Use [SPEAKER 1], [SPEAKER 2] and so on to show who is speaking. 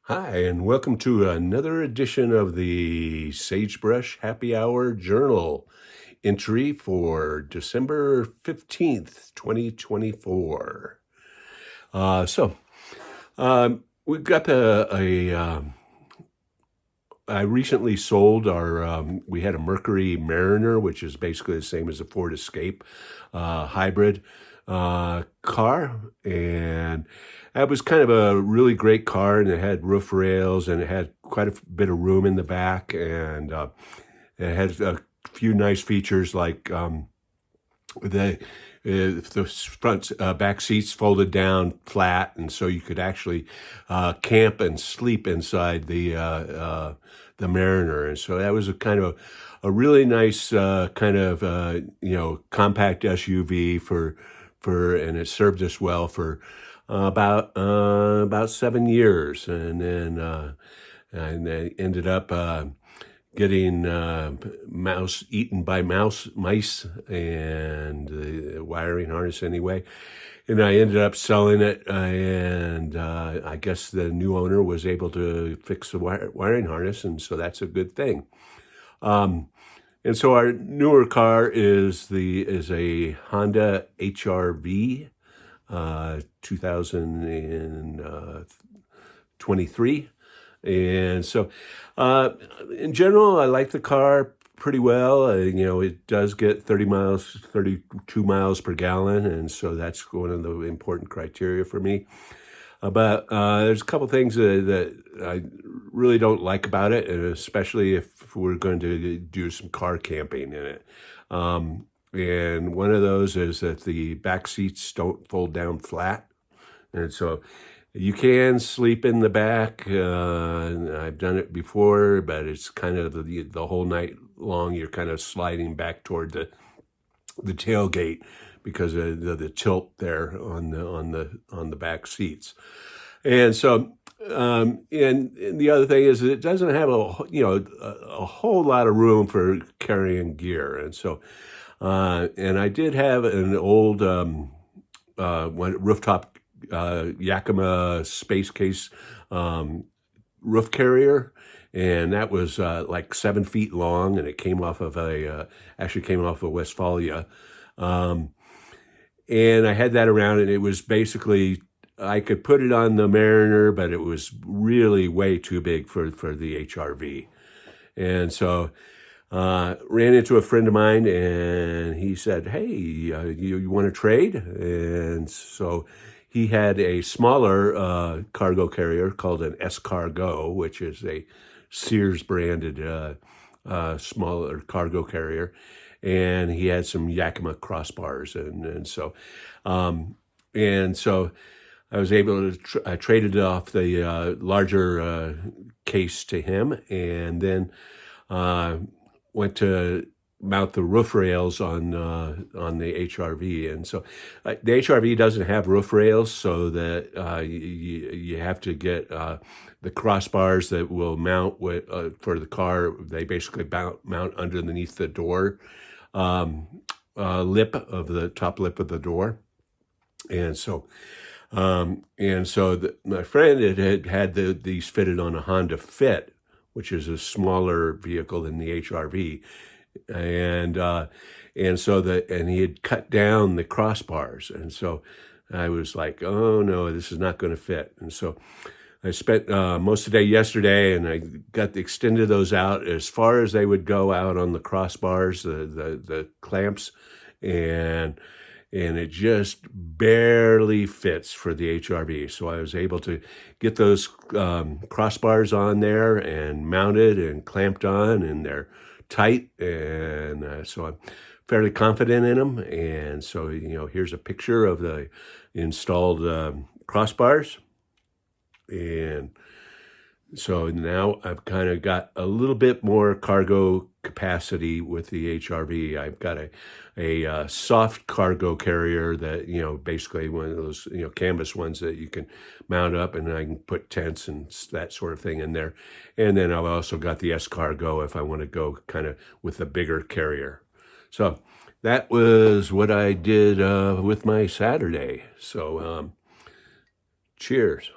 [SPEAKER 1] Hi, and welcome to another edition of the Sagebrush Happy Hour Journal entry for December 15th, 2024. We've got I recently sold we had a Mercury Mariner, which is basically the same as a Ford Escape hybrid car. And that was kind of a really great car, and it had roof rails, and it had quite a bit of room in the back, and it had a few nice features like the the front back seats folded down flat, and so you could actually camp and sleep inside the Mariner. And so that was a kind of a really nice compact SUV and it served us well for about 7 years, and then ended up getting mouse eaten by mice and the wiring harness anyway. And I ended up selling it, and I guess the new owner was able to fix the wiring harness, and so that's a good thing. And so our newer car is a Honda HR-V 2023. And so, in general, I like the car pretty well. It does get 32 miles per gallon. And so that's one of the important criteria for me. But there's a couple things that I really don't like about it, and especially if we're going to do some car camping in it. And one of those is that the back seats don't fold down flat. And so you can sleep in the back. I've done it before, but it's kind of the whole night long. You're kind of sliding back toward the tailgate because of the tilt there on the back seats. And so, and the other thing is it doesn't have a whole lot of room for carrying gear. And so, and I did have an old rooftop Yakima Space Case roof carrier, and that was like 7 feet long, and it came off of actually came off of Westfalia. And I had that around, and it was basically, I could put it on the Mariner, but it was really way too big for the HR-V. And so ran into a friend of mine, and he said, "Hey, you want to trade?" And so he had a smaller cargo carrier called an S-Cargo, which is a Sears branded smaller cargo carrier. And he had some Yakima crossbars. And so I was able to, I traded off the larger case to him, and then went to mount the roof rails on the HR-V. And so the HR-V doesn't have roof rails, so that you have to get the crossbars that will mount for the car. They basically mount underneath the door lip of the top lip of the door. And so my friend had these fitted on a Honda Fit, which is a smaller vehicle than the HR-V, and he had cut down the crossbars, and so I was like, oh no, this is not going to fit. And so I spent most of the day yesterday, and I extended those out as far as they would go out on the crossbars, the clamps, and it just barely fits for the HR-V. So I was able to get those crossbars on there and mounted and clamped on, and they're tight, and so I'm fairly confident in them. And so, here's a picture of the installed crossbars. And so now I've kind of got a little bit more cargo capacity with the HR-V. I've got a soft cargo carrier that, basically one of those, canvas ones that you can mount up, and I can put tents and that sort of thing in there. And then I've also got the S-Cargo if I want to go kind of with a bigger carrier. So that was what I did with my Saturday. So cheers.